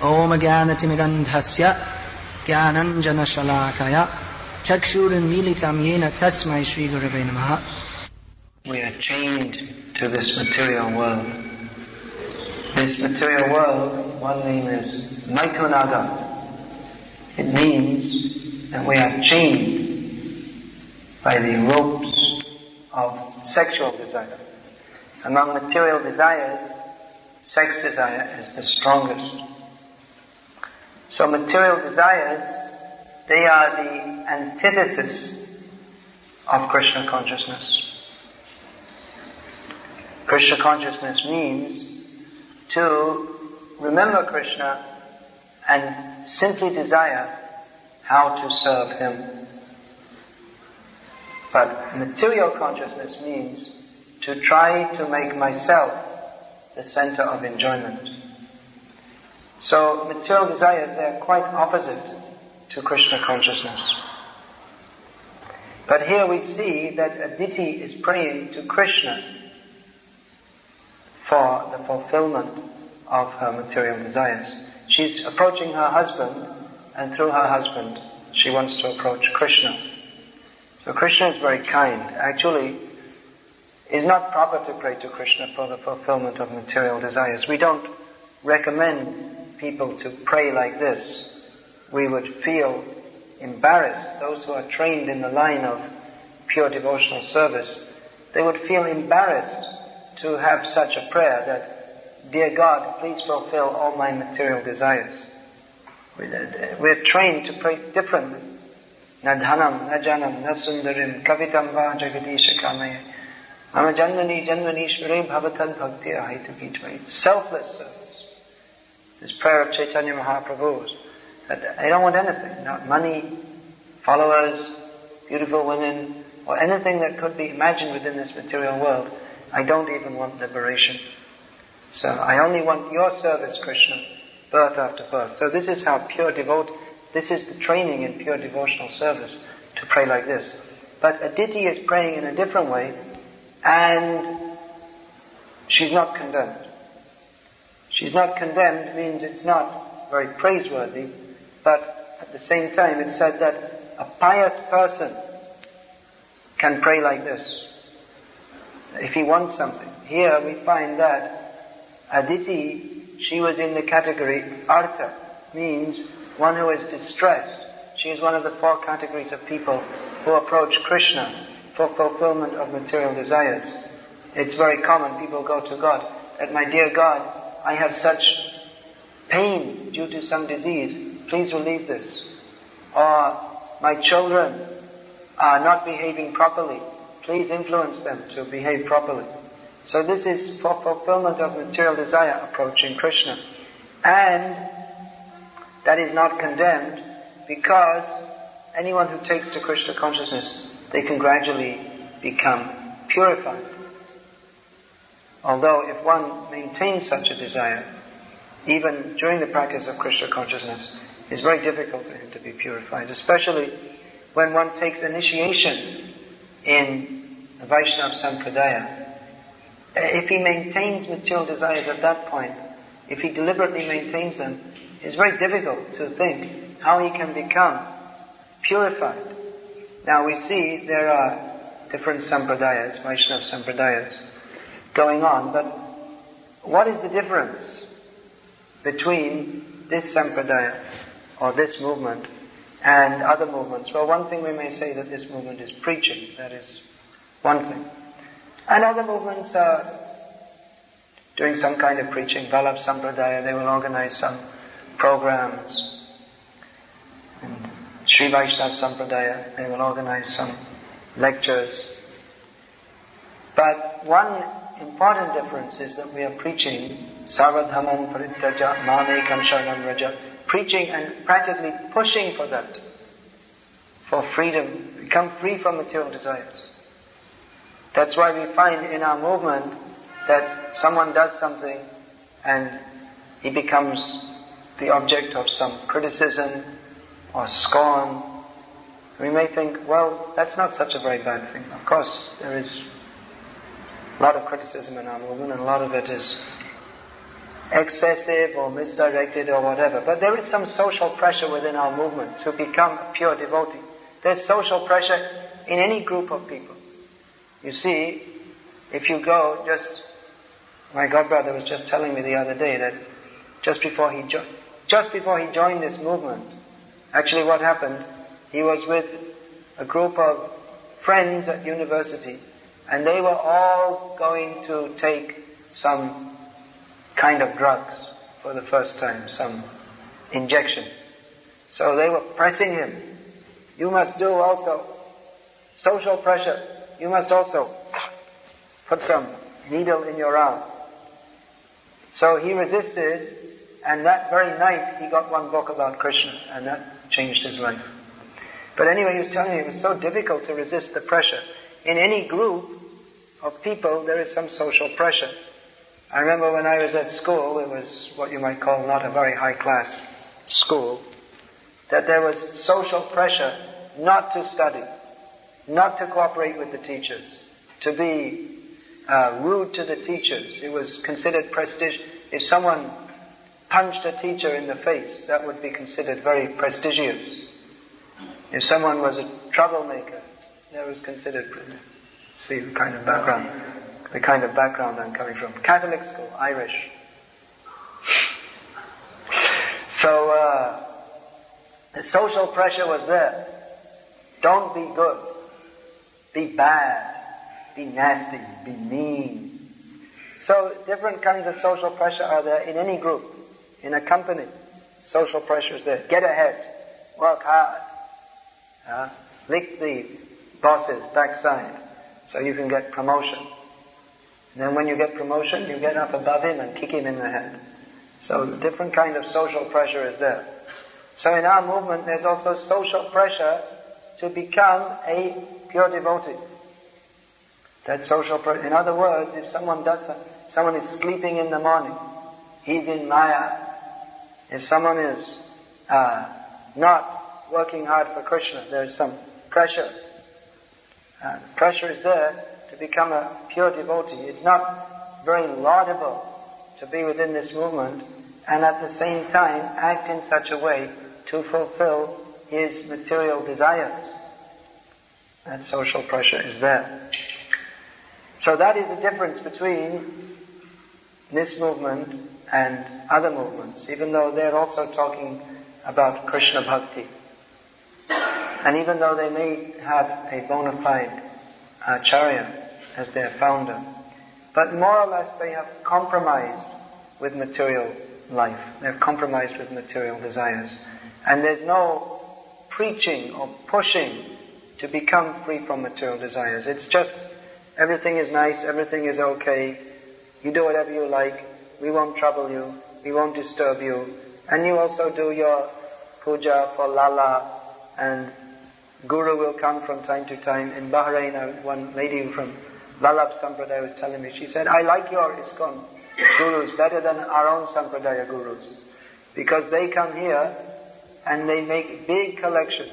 Om Jnanatimidandhasya Jnananjana Shalakaya Chakshurunmilitam Yena Tasmai Shri Gurave Namaha. We are chained to this material world. This material world, one name is Maikunaga. It means that we are chained by the ropes of sexual desire. Among material desires, sex desire is the strongest. So material desires, they are the antithesis of Krishna consciousness. Krishna consciousness means to remember Krishna and simply desire how to serve Him. But material consciousness means to try to make myself the center of enjoyment. So material desires, they are quite opposite to Krishna consciousness. But here we see that Aditi is praying to Krishna for the fulfillment of her material desires. She's approaching her husband, and through her husband she wants to approach Krishna. So Krishna is very kind. Actually, it's not proper to pray to Krishna for the fulfillment of material desires. We don't recommend people to pray like this. We would feel embarrassed. Those who are trained in the line of pure devotional service, they would feel embarrassed to have such a prayer that, dear God, please fulfill all my material desires. We're trained to pray differently. Na dhanam, na janam, na sundarim, kavitam va jagadisha kamaya. Mama janmani janmanishvare bhavatad bhakti ahaitu. Selfless service. This prayer of Chaitanya Mahaprabhu's, that I don't want anything, not money, followers, beautiful women, or anything that could be imagined within this material world. I don't even want liberation. So I only want your service, Krishna, birth after birth. So this is how this is the training in pure devotional service, to pray like this. But Aditi is praying in a different way, and she's not condemned. She's not condemned means it's not very praiseworthy, but at the same time it's said that a pious person can pray like this if he wants something. Here we find that Aditi, she was in the category Artha, means one who is distressed. She is one of the 4 categories of people who approach Krishna for fulfillment of material desires. It's very common, people go to God, that my dear God, I have such pain due to some disease, please relieve this. Or my children are not behaving properly, please influence them to behave properly. So this is for fulfillment of material desire, approaching Krishna. And that is not condemned, because anyone who takes to Krishna consciousness, they can gradually become purified. Although if one maintains such a desire, even during the practice of Krishna consciousness, it's very difficult for him to be purified, especially when one takes initiation in the Vaishnava Sampradaya. If he maintains material desires at that point, if he deliberately maintains them, it's very difficult to think how he can become purified. Now we see there are different sampradayas, Vaishnava sampradayas, going on, but what is the difference between this sampradaya or this movement and other movements? Well, one thing we may say that this movement is preaching, that is one thing. And other movements are doing some kind of preaching. Vallabh Sampradaya, they will organize some programs. And Sri Vaishnava Sampradaya, they will organize some lectures. But one important difference is that we are preaching Sarvadhamam Paritraja Mamekam Sharanam Raja, preaching and practically pushing for that, for freedom, become free from material desires. That's why we find in our movement that someone does something and he becomes the object of some criticism or scorn. We may think, well, that's not such a very bad thing. Of course, there is a lot of criticism in our movement, and a lot of it is excessive or misdirected or whatever. But there is some social pressure within our movement to become a pure devotee. There's social pressure in any group of people. You see, if you go my godbrother was just telling me the other day that just before he joined this movement, actually what happened, he was with a group of friends at university, and they were all going to take some kind of drugs for the first time, some injections. So they were pressing him. You must do also social pressure. You must also put some needle in your arm. So he resisted, and that very night he got one book about Krishna, and that changed his life. But anyway, he was telling me it was so difficult to resist the pressure. In any group of people, there is some social pressure. I remember when I was at school, it was what you might call not a very high class school, that there was social pressure not to study, not to cooperate with the teachers, to be rude to the teachers. It was considered prestigious. If someone punched a teacher in the face, that would be considered very prestigious. If someone was a troublemaker, that was considered, see the kind of background I'm coming from. Catholic school, Irish. So, the social pressure was there. Don't be good. Be bad. Be nasty. Be mean. So, different kinds of social pressure are there in any group, in a company. Social pressure is there. Get ahead. Work hard. Lick the boss's backside so you can get promotion. And then when you get promotion, you get up above him and kick him in the head. So different kind of social pressure is there. So in our movement, there's also social pressure to become a pure devotee. That social pressure. In other words, if someone is sleeping in the morning, he's in Maya. If someone is not working hard for Krishna, there's some pressure. Pressure is there to become a pure devotee. It's not very laudable to be within this movement and at the same time act in such a way to fulfill his material desires. That social pressure is there. So that is the difference between this movement and other movements, even though they're also talking about Krishna Bhakti. And even though they may have a bona fide Acharya as their founder, but more or less they have compromised with material life. They've compromised with material desires. And there's no preaching or pushing to become free from material desires. It's just, everything is nice, everything is okay, you do whatever you like, we won't trouble you, we won't disturb you, and you also do your puja for Lala, and Guru will come from time to time. In Bahrain, one lady from Vallabh Sampradaya was telling me, she said, I like your ISKCON Gurus better than our own Sampradaya Gurus, because they come here and they make big collections,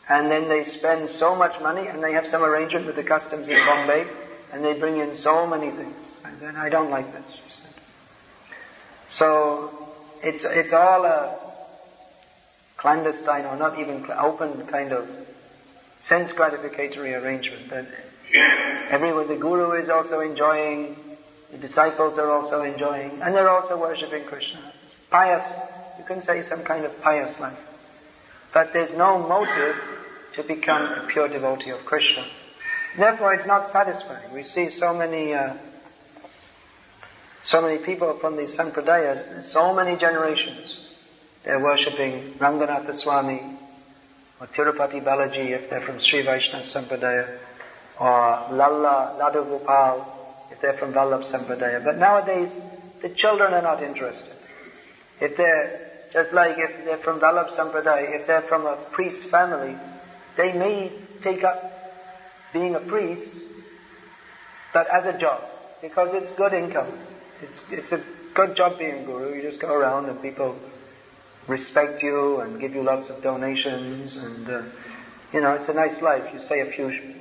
and then they spend so much money, and they have some arrangement with the customs in Bombay, and they bring in so many things. And then I don't like this, she said. So it's all a clandestine or not even open kind of sense gratificatory arrangement that everyone, the Guru is also enjoying, the disciples are also enjoying, and they're also worshipping Krishna. It's pious, you can say some kind of pious life. But there's no motive to become a pure devotee of Krishna. Therefore it's not satisfying. We see so many people from these sampradayas, so many generations. They're worshipping Ranganatha Swami, or Tirupati Balaji if they're from Sri Vaishnava Sampradaya, or Lalla, Ladu Gopal if they're from Vallabh Sampradaya. But nowadays, the children are not interested. If they're, just like if they're from Vallabh Sampradaya, if they're from a priest family, they may take up being a priest, but as a job, because it's good income. It's a good job being guru. You just go around and people respect you and give you lots of donations, and it's a nice life. You say a few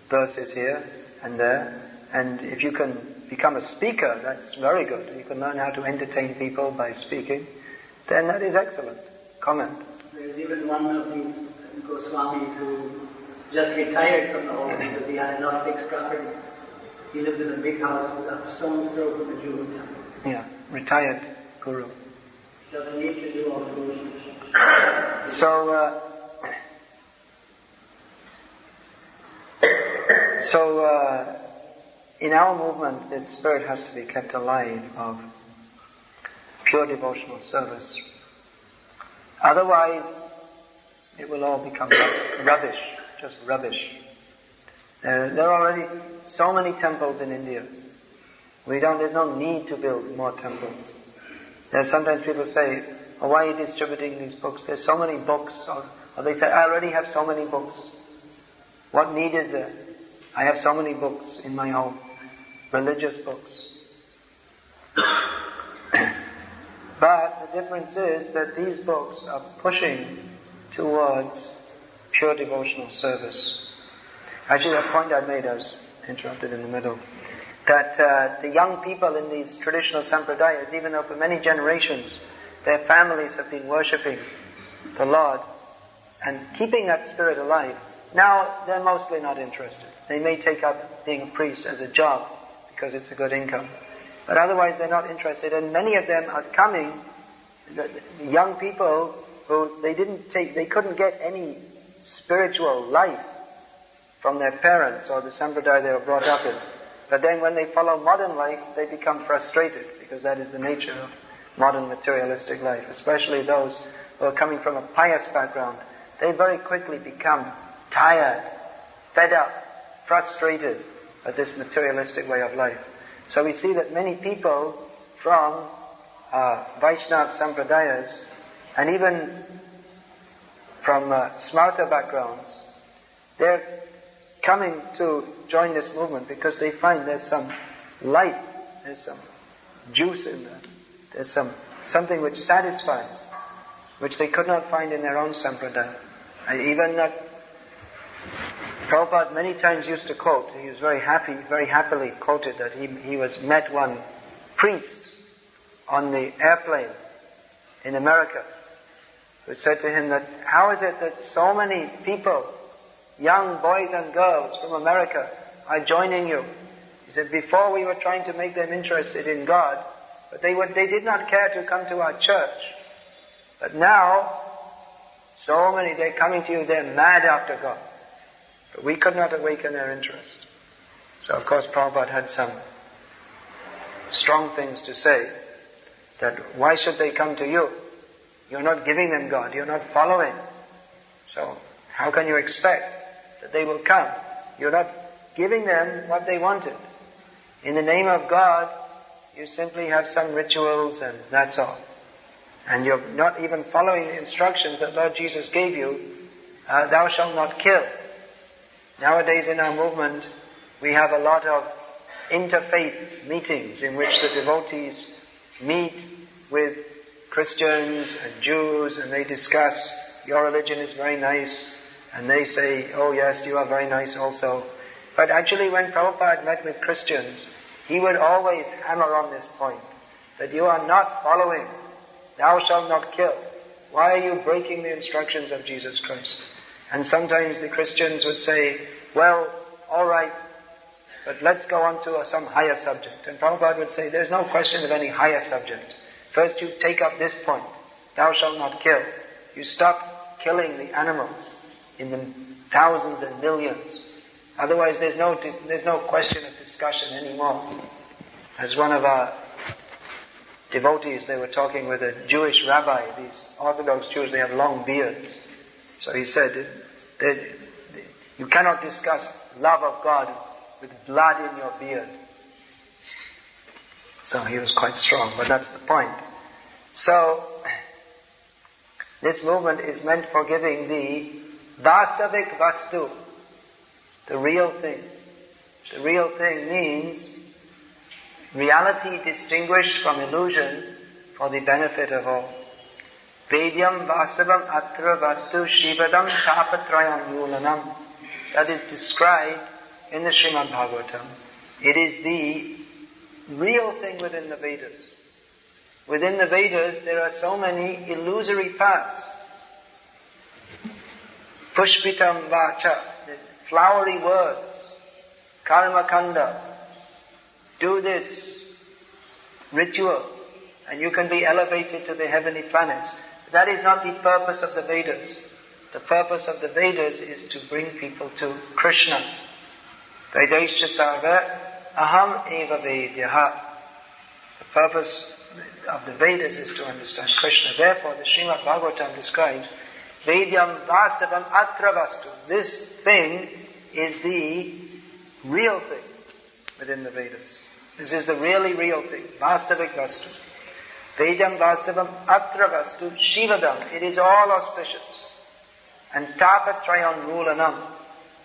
verses here and there, and if you can become a speaker, that's very good. You can learn how to entertain people by speaking, then that is excellent. Comment. There's even one of these Goswamis who just retired from the whole because he had enough fixed property. He lives in a big house with a stone's throw from the Jewish temple. Yeah, retired guru. Doesn't need to do all the devotions. So in our movement, this spirit has to be kept alive of pure devotional service. Otherwise, it will all become rubbish, just rubbish. There are already so many temples in India. There's no need to build more temples. Sometimes people say, oh, why are you distributing these books? There's so many books. Or they say, I already have so many books. What need is there? I have so many books in my home. Religious books. But the difference is that these books are pushing towards pure devotional service. Actually, a point I made, I was interrupted in the middle, that the young people in these traditional sampradayas, even though for many generations their families have been worshipping the Lord and keeping that spirit alive, now they're mostly not interested. They may take up being a priest as a job because it's a good income, but otherwise they're not interested. And many of them are coming, the young people who they couldn't get any spiritual life from their parents or the sampradaya they were brought up in. But then when they follow modern life, they become frustrated, because that is the nature of modern materialistic life, especially those who are coming from a pious background. They very quickly become tired, fed up, frustrated at this materialistic way of life. So we see that many people from Vaishnava sampradayas, and even from smarta backgrounds, they're coming to join this movement because they find there's some life, there's some juice in there, there's something which satisfies, which they could not find in their own sampradaya. And even Prabhupada many times used to quote, he was very happily quoted that he met one priest on the airplane in America who said to him that, how is it that so many people, young boys and girls from America, are joining you? He said, before we were trying to make them interested in God, but they did not care to come to our church. But now, so many, they're coming to you, they're mad after God. But we could not awaken their interest. So of course Prabhupada had some strong things to say, that why should they come to you? You're not giving them God, you're not following. So how can you expect that they will come? You're not giving them what they wanted. In the name of God, you simply have some rituals and that's all. And you're not even following the instructions that Lord Jesus gave you, thou shalt not kill. Nowadays in our movement, we have a lot of interfaith meetings in which the devotees meet with Christians and Jews, and they discuss, your religion is very nice, and they say, oh yes, you are very nice also. But actually when Prabhupada met with Christians, he would always hammer on this point, that you are not following, thou shalt not kill. Why are you breaking the instructions of Jesus Christ? And sometimes the Christians would say, well, all right, but let's go on to some higher subject. And Prabhupada would say, there's no question of any higher subject. First you take up this point, thou shalt not kill. You stop killing the animals in the thousands and millions. Otherwise there's no question of discussion anymore. As one of our devotees, they were talking with a Jewish rabbi. These Orthodox Jews, they have long beards. So he said, you cannot discuss love of God with blood in your beard. So he was quite strong, but that's the point. So, this movement is meant for giving the vastavik vastu, the real thing. The real thing means reality distinguished from illusion for the benefit of all. Vedyam vastavam atra vastu shivadam tapatrayam yulanam. That is described in the Srimad Bhagavatam. It is the real thing within the Vedas. Within the Vedas, there are so many illusory paths. Pushpitam vacha, the flowery words, karma kanda, do this ritual, and you can be elevated to the heavenly planets. That is not the purpose of the Vedas. The purpose of the Vedas is to bring people to Krishna. Vedaischa sarva aham eva vedyaha. The purpose of the Vedas is to understand Krishna. Therefore, the Srimad Bhagavatam describes Vedyam vastavam atra vastu. This thing is the real thing within the Vedas. This is the really real thing. Vastavik vastu. Vedyam vastavam atra vastu shivadam. It is all auspicious. And tapatrayan rulanam.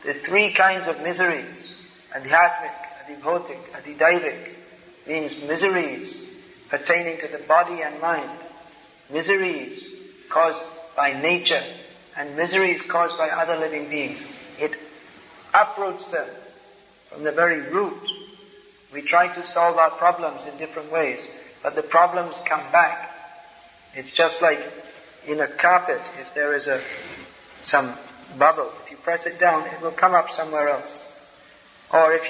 The three kinds of miseries. Adhyatmik, adibhotik, adidaivik. Means miseries pertaining to the body and mind. Miseries caused by nature and miseries caused by other living beings. It uproots them from the very root. We try to solve our problems in different ways, but the problems come back. It's just like in a carpet, if there is some bubble, if you press it down, it will come up somewhere else. Or if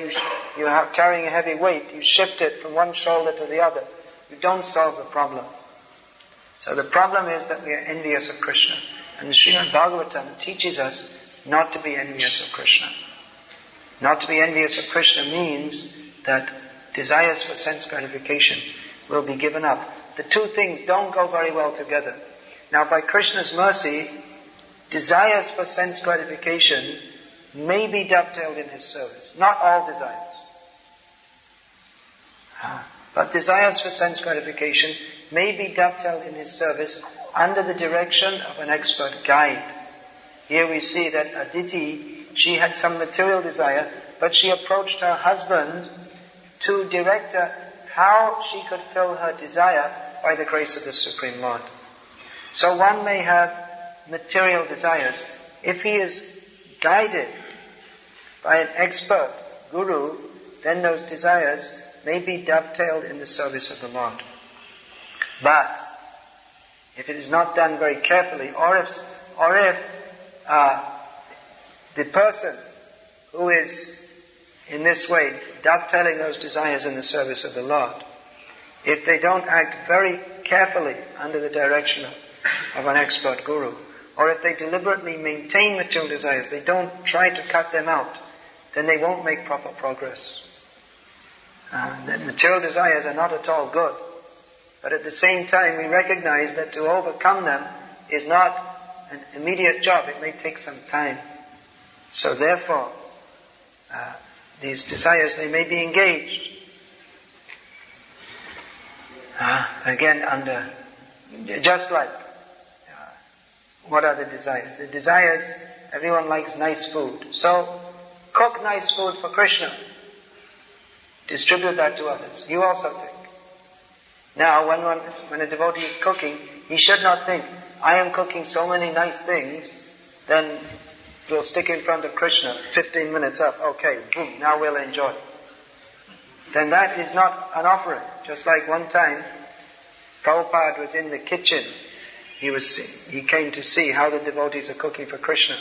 you are carrying a heavy weight, you shift it from one shoulder to the other. You don't solve the problem. So the problem is that we are envious of Krishna. And the Srimad Bhagavatam teaches us not to be envious of Krishna. Not to be envious of Krishna means that desires for sense gratification will be given up. The two things don't go very well together. Now by Krishna's mercy, desires for sense gratification may be dovetailed in His service. Not all desires. But desires for sense gratification may be dovetailed in His service under the direction of an expert guide. Here we see that Aditi, she had some material desire, but she approached her husband to direct her how she could fill her desire by the grace of the Supreme Lord. So one may have material desires. If he is guided by an expert guru, then those desires may be dovetailed in the service of the Lord. But if it is not done very carefully, or if the person who is in this way dovetailing those desires in the service of the Lord, if they don't act very carefully under the direction of an expert guru, or if they deliberately maintain material desires, they don't try to cut them out, then they won't make proper progress. The material desires are not at all good. But at the same time, we recognize that to overcome them is not an immediate job. It may take some time. So therefore, these desires, they may be engaged. Again, just like, what are the desires? The desires, everyone likes nice food. So, cook nice food for Krishna. Distribute that to others. You also take. Now, when a devotee is cooking, he should not think, I am cooking so many nice things, then we'll stick in front of Krishna, 15 minutes up, okay, boom, now we'll enjoy. Then that is not an offering. Just like one time, Prabhupada was in the kitchen. He came to see how the devotees are cooking for Krishna.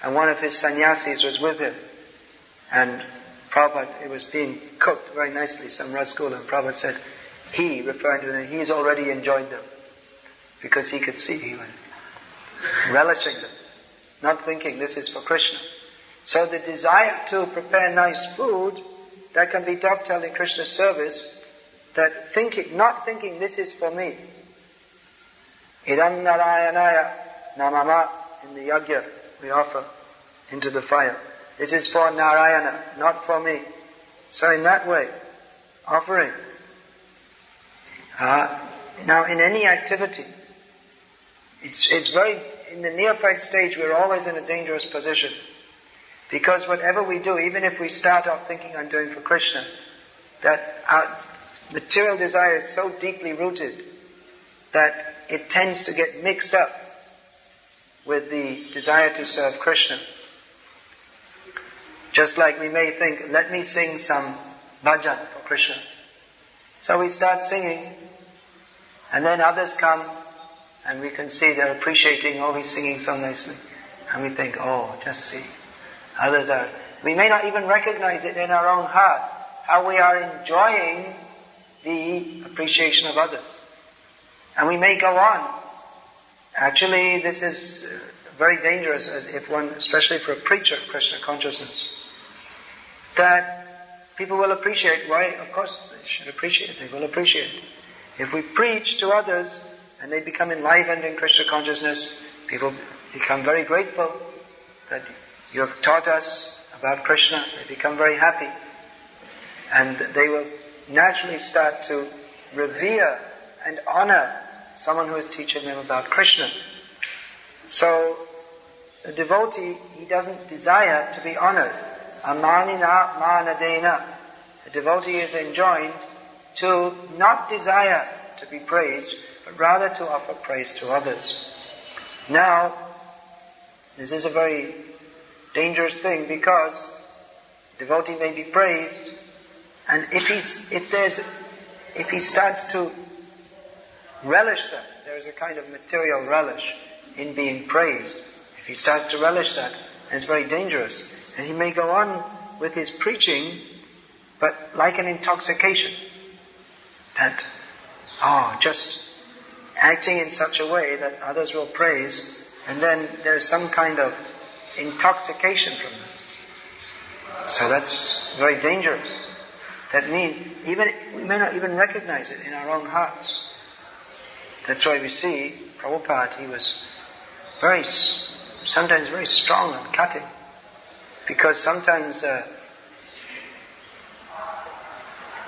And one of his sannyasis was with him. And Prabhupada, it was being cooked very nicely, some rasgulla, and Prabhupada said, he, referring to them, he's already enjoyed them. Because he could see, he was relishing them. Not thinking this is for Krishna. So the desire to prepare nice food, that can be dovetailed in Krishna's service, that not thinking this is for me. Idam Narayanaya Namama, in the yajna we offer into the fire. This is for Narayana, not for me. So in that way, offering. Now in any activity, it's very, in the neophyte stage, we're always in a dangerous position. Because whatever we do, even if we start off thinking I'm doing for Krishna, that our material desire is so deeply rooted that it tends to get mixed up with the desire to serve Krishna. Just like we may think, let me sing some bhajan for Krishna. So we start singing, and then others come, and we can see they're appreciating, oh, he's singing so nicely. And we think, oh, just see. Others are. We may not even recognize it in our own heart, how we are enjoying the appreciation of others. And we may go on. Actually, this is very dangerous, as if one, especially for a preacher of Krishna consciousness, that people will appreciate. Why? Of course, they should appreciate it. They will appreciate it. If we preach to others and they become enlivened in Krishna consciousness, people become very grateful that you have taught us about Krishna. They become very happy. And they will naturally start to revere and honor someone who is teaching them about Krishna. So, a devotee, he doesn't desire to be honored. Amanina manadena. A devotee is enjoined to not desire to be praised, but rather to offer praise to others. Now, this is a very dangerous thing, because devotee may be praised, and if he starts to relish that, there is a kind of material relish in being praised. If he starts to relish that, it's very dangerous. And he may go on with his preaching, but like an intoxication. That, just acting in such a way that others will praise, and then there's some kind of intoxication from that. So that's very dangerous. That means, we may not even recognize it in our own hearts. That's why we see Prabhupada, he was sometimes very strong and cutting. Because sometimes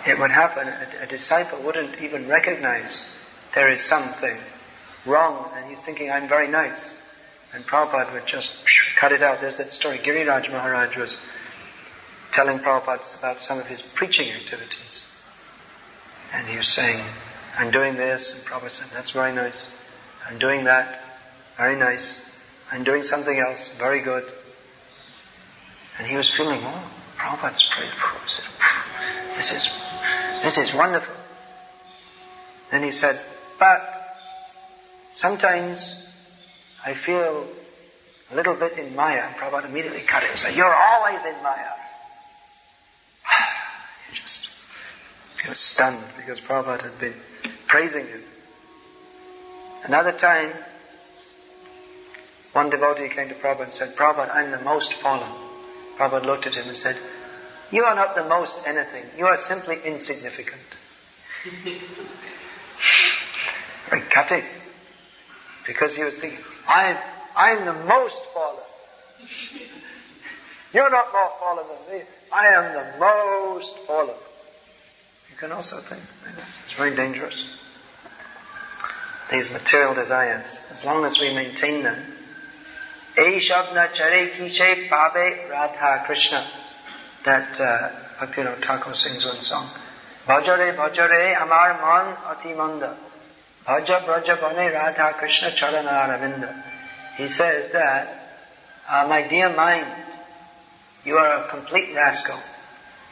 it would happen, a disciple wouldn't even recognize there is something wrong, and he's thinking, I'm very nice. And Prabhupada would just cut it out. There's that story, Giriraj Maharaj was telling Prabhupada about some of his preaching activities. And he was saying, I'm doing this, and Prabhupada said, that's very nice. I'm doing that, very nice. I'm doing something else, very good. And he was feeling, Prabhupada's prayed for. This is wonderful. Then he said, but sometimes I feel a little bit in Maya. And Prabhupada immediately cut it and said, you're always in Maya. He was stunned because Prabhupada had been praising him. Another time, one devotee came to Prabhupada and said, Prabhupada, I'm the most fallen. Prabhupada looked at him and said, you are not the most anything. You are simply insignificant. Very cutting. Because he was thinking, I'm the most fallen. You're not more fallen than me. I am the most fallen. You can also think, it's very dangerous. These material desires, as long as we maintain them, Eshabna chare kishe pabe Radha Krishna. That Bhaktivinoda Thakur sings one song. Bhajare bhajare amar man ati manda. Bhaja braja bane Radha Krishna charana aravinda. He says that, my dear mind, you are a complete rascal.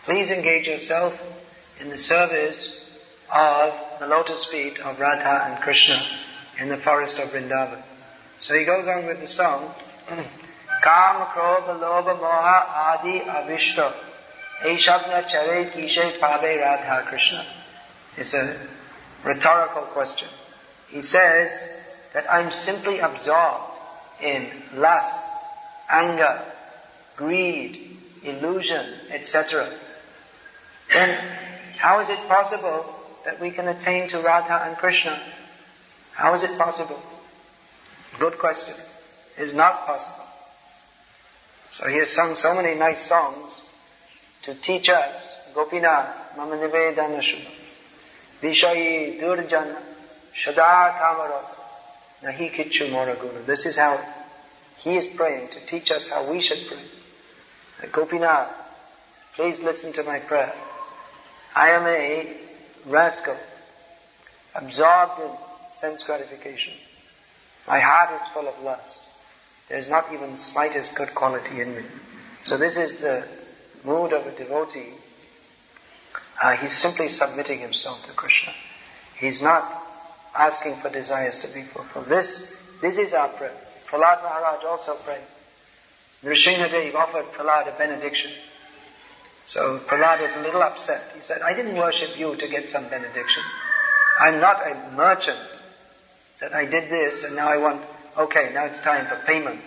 Please engage yourself in the service of the lotus feet of Radha and Krishna in the forest of Vrindavan. So he goes on with the song, Kam, Krodha, Lobha, Moha, Adi, Avishta, Eshabna, Chare, Kishe, Pabe, Radha, Krishna. It's a rhetorical question. He says that I'm simply absorbed in lust, anger, greed, illusion, etc. Then how is it possible that we can attain to Radha and Krishna? How is it possible? Good question. It is not possible. So he has sung so many nice songs to teach us, Gopinath, Mama Nivedana Shubha, Vishayi Durjana, Shada Kamara, Nahi Kichu Moraguna. This is how he is praying, to teach us how we should pray. Gopinath, please listen to my prayer. I am a rascal, absorbed in sense gratification. My heart is full of lust. There is not even the slightest good quality in me. So this is the mood of a devotee He's simply submitting himself to Krishna. He's not asking for desires to be fulfilled. This is our prayer. Prahlad Maharaj also prayed. Nrsimhadev offered Prahlad a benediction. So Prahlad was a little upset. He said, I didn't worship you to get some benediction. I'm not a merchant that I did this and now now it's time for payment.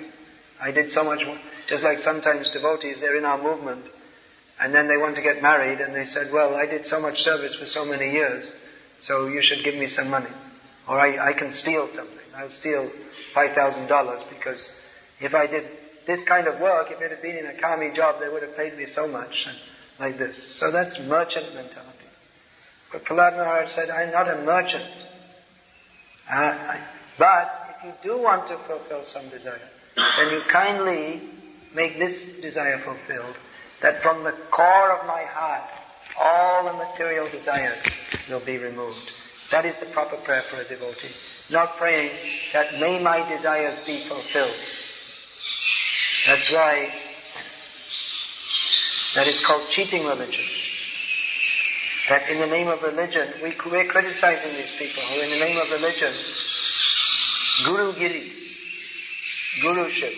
I did so much, just like sometimes devotees, they're in our movement and then they want to get married and they said, well, I did so much service for so many years, so you should give me some money. Or I can steal something. I'll steal $5,000 because if I did this kind of work, if it had been in a kami job, they would have paid me so much, and like this. So that's merchant mentality. But Prahlad Maharaj said, I'm not a merchant. But if you do want to fulfill some desire, then you kindly make this desire fulfilled, that from the core of my heart, all the material desires will be removed. That is the proper prayer for a devotee. Not praying that may my desires be fulfilled. That's why that is called cheating religion. That in the name of religion, we're criticizing these people who in the name of religion, Guru-giri, guruship,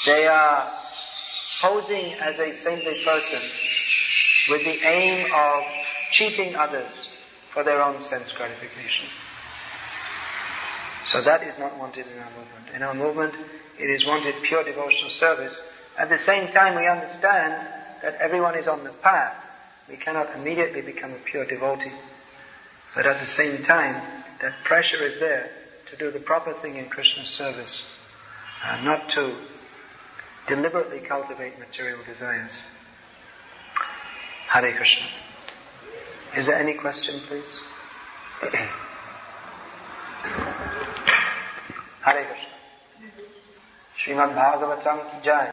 they are posing as a saintly person with the aim of cheating others for their own sense gratification. So that is not wanted in our movement. In our movement, it is wanted pure devotional service. At the same time, we understand that everyone is on the path. We cannot immediately become a pure devotee. But at the same time, that pressure is there to do the proper thing in Krishna's service, not to deliberately cultivate material desires. Hare Krishna. Is there any question, please? Hare Krishna. Srimad Bhagavatam ki jai.